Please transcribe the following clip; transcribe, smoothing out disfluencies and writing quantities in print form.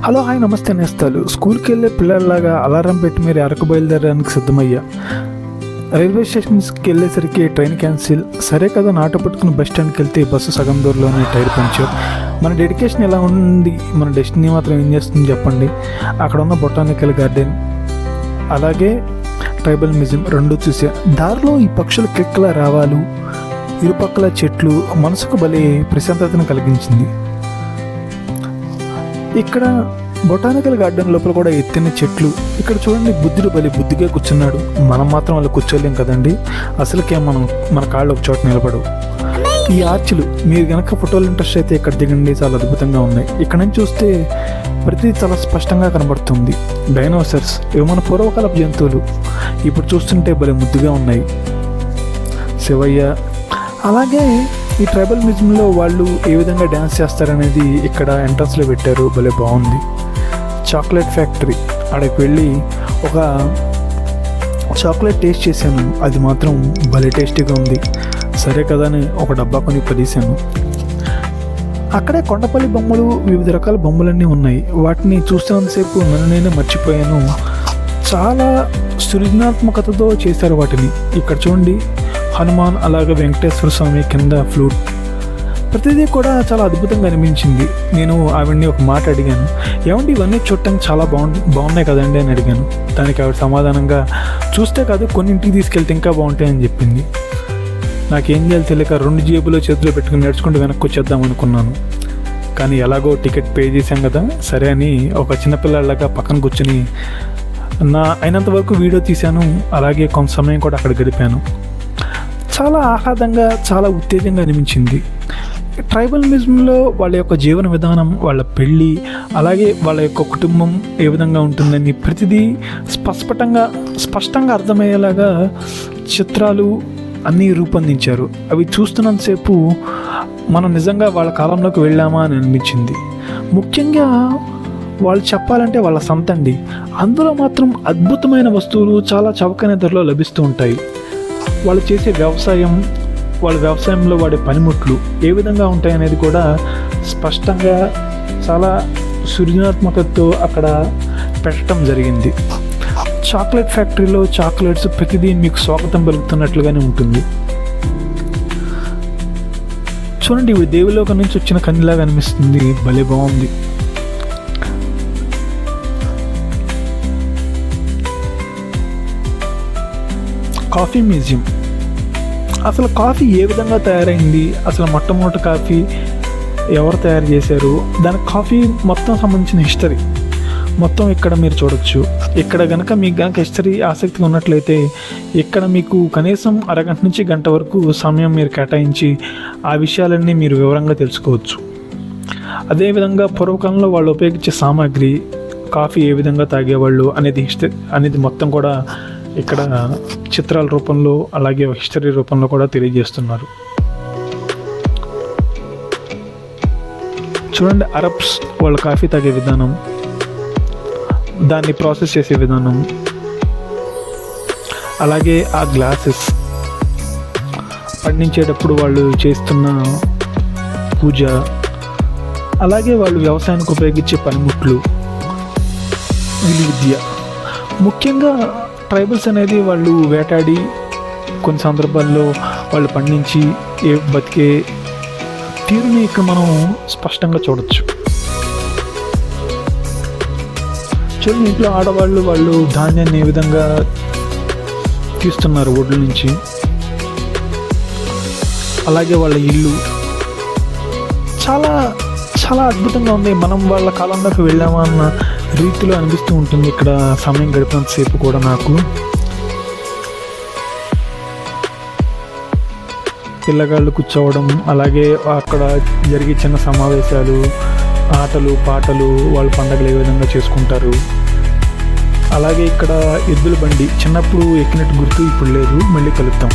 Hello hi నమస్తే నేస్తాలు. స్కూల్కి వెళ్ళే పిల్లల్లాగా అలారం పెట్టి మీరు అరకు బయలుదేరడానికి సిద్ధమయ్యా. రైల్వే స్టేషన్స్కి వెళ్ళేసరికి ట్రైన్ క్యాన్సిల్. సరే కదా నాట పట్టుకుని బస్ స్టాండ్కి వెళ్తే బస్సు సగం దూరంలోనే టైర్ పంచర్. మన డెడికేషన్ ఎలా ఉంది, మన డెస్టినీ మాత్రం ఏం చేస్తుంది చెప్పండి. అక్కడ ఉన్న బొటానికల్ గార్డెన్ అలాగే ట్రైబల్ మ్యూజియం రెండు చూసా. దారిలో ఈ పక్షుల కిక్కల రావాలు, ఇరుపక్కల చెట్లు మనసుకు భలే ప్రశాంతతను కలిగించింది. ఇక్కడ బొటానికల్ గార్డెన్ లోపల కూడా ఎత్తైన చెట్లు. ఇక్కడ చూడండి, బుద్ధుడు బలి బుద్ధిగా కూర్చున్నాడు. మనం మాత్రం వాళ్ళు కూర్చోలేం కదండి. అసలుకే మన కాళ్ళు ఒక చోట నిలబడవు. ఈ ఆర్చులు మీరు కనుక ఫోటోలు ఇంట్రెస్ట్ అయితే ఇక్కడ దిగండి, చాలా అద్భుతంగా ఉన్నాయి. ఇక్కడ నుంచి చూస్తే ప్రతిదీ చాలా స్పష్టంగా కనబడుతుంది. డైనోసర్స్ ఇవి మన పూర్వకాలపు జంతువులు, ఇప్పుడు చూస్తుంటే భలే ముద్దుగా ఉన్నాయి. శివయ్య అలాగే ఈ ట్రైబల్ మ్యూజియంలో వాళ్ళు ఏ విధంగా డ్యాన్స్ చేస్తారనేది ఇక్కడ ఎంట్రన్స్లో పెట్టారు, భలే బాగుంది. చాక్లెట్ ఫ్యాక్టరీ, అక్కడికి వెళ్ళి ఒక చాక్లెట్ టేస్ట్ చేశాను, అది మాత్రం భలే టేస్టీగా ఉంది. సరే కదా అని ఒక డబ్బా కొని పడేసాను. అక్కడే కొండపల్లి బొమ్మలు, వివిధ రకాల బొమ్మలన్నీ ఉన్నాయి. వాటిని చూస్తున్నంతసేపు నన్ను నేనే మర్చిపోయాను. చాలా సృజనాత్మకతతో చేశారు వాటిని. ఇక్కడ చూడండి, హనుమాన్ అలాగే వెంకటేశ్వర స్వామి కింద ఫ్లూట్, ప్రతిదీ కూడా చాలా అద్భుతంగా అనిపించింది. నేను ఆవిడ్ని ఒక మాట అడిగాను, ఏమండి ఇవన్నీ చూడటానికి చాలా బాగున్నాయి కదండి అని అడిగాను. దానికి ఆవిడ సమాధానంగా, చూస్తే కాదు కొన్నింటికి తీసుకెళ్తే ఇంకా బాగుంటాయని చెప్పింది. నాకేం చేయాలి తెలియక 2 జేబులో చేతిలో పెట్టుకుని నడుచుకుంటూ వెనక్కి వచ్చేద్దాం అనుకున్నాను. కానీ ఎలాగో టికెట్ పే చేశాం కదా, సరే అని ఒక చిన్నపిల్లలాగా పక్కన కూర్చుని అయినంత వరకు వీడియో తీశాను. అలాగే కొంత సమయం కూడా అక్కడ గడిపాను. చాలా ఆహ్లాదంగా, చాలా ఉత్తేజంగా అనిపించింది. ట్రైబల్ మ్యూజియంలో వాళ్ళ యొక్క జీవన విధానం, వాళ్ళ పెళ్ళి, అలాగే వాళ్ళ యొక్క కుటుంబం ఏ విధంగా ఉంటుందని ప్రతిదీ స్పష్టంగా అర్థమయ్యేలాగా చిత్రాలు అన్నీ రూపొందించారు. అవి చూస్తున్నంతసేపు మనం నిజంగా వాళ్ళ కాలంలోకి వెళ్ళామా అని అనిపించింది. ముఖ్యంగా వాళ్ళు చెప్పాలంటే వాళ్ళ సంతండి, అందులో మాత్రం అద్భుతమైన వస్తువులు చాలా చౌకైన ధరలో లభిస్తూ ఉంటాయి. వాళ్ళు చేసే వ్యవసాయం, వాళ్ళ వ్యవసాయంలో వాడే పనిముట్లు ఏ విధంగా ఉంటాయనేది కూడా స్పష్టంగా చాలా సృజనాత్మకతతో అక్కడ పెట్టడం జరిగింది. చాక్లెట్ ఫ్యాక్టరీలో చాక్లెట్స్ ప్రతిదీ మీకు స్వాగతం పలుకుతున్నట్లుగానే ఉంటుంది. చూడండి, ఇవి దేవిలోకం నుంచి వచ్చిన కన్నిలాగా అనిపిస్తుంది, భలే బాగుంది. కాఫీ మ్యూజియం, అసలు కాఫీ ఏ విధంగా తయారైంది, అసలు మొట్టమొదటి కాఫీ ఎవరు తయారు చేశారు, దానికి కాఫీ మొత్తం సంబంధించిన హిస్టరీ మొత్తం ఇక్కడ మీరు చూడొచ్చు. ఇక్కడ మీకు కనుక హిస్టరీ ఆసక్తిగా ఉన్నట్లయితే ఇక్కడ మీకు కనీసం అరగంట నుంచి గంట వరకు సమయం మీరు కేటాయించి ఆ విషయాలన్నీ మీరు వివరంగా తెలుసుకోవచ్చు. అదేవిధంగా పూర్వకాలంలో వాళ్ళు ఉపయోగించే సామాగ్రి, కాఫీ ఏ విధంగా తాగేవాళ్ళు అనేది మొత్తం కూడా ఇక్కడ చిత్రాల రూపంలో అలాగే హిస్టరీ రూపంలో కూడా తెలియజేస్తున్నారు. చూడండి, అరబ్స్ వాళ్ళు కాఫీ తాగే విధానం, దాన్ని ప్రాసెస్ చేసే విధానం, అలాగే ఆ గ్లాసెస్ పండించేటప్పుడు వాళ్ళు చేస్తున్న పూజ, అలాగే వాళ్ళు వ్యవసాయానికి ఉపయోగించే పనిముట్లు, విద్య. ముఖ్యంగా ట్రైబల్స్ అనేది వాళ్ళు వేటాడి కొన్ని సందర్భాల్లో వాళ్ళు పండించి బతికే తీరుని ఇక్కడ మనం స్పష్టంగా చూడొచ్చు. చూడండి, ఇంట్లో ఆడవాళ్ళు వాళ్ళు ధాన్యాన్ని ఏ విధంగా తీస్తున్నారు ఒడ్ల నుంచి, అలాగే వాళ్ళ ఇల్లు చాలా చాలా అద్భుతంగా ఉంది. మనం వాళ్ళ కాలంలోకి వెళ్ళామా అన్న రీతిలో అనిపిస్తూ ఉంటుంది ఇక్కడ సమయం గడిపినంతసేపు కూడా. నాకు పిల్లగాళ్ళు కూర్చోవడం, అలాగే అక్కడ జరిగే చిన్న సమావేశాలు, ఆటలు పాటలు, వాళ్ళ పండగలు ఏ విధంగా చేసుకుంటారు. అలాగే ఇక్కడ ఎద్దుల బండి చిన్నప్పుడు ఎక్కినట్టు గుర్తు ఇప్పుడు లేదు. మళ్ళీ కలుద్దాం.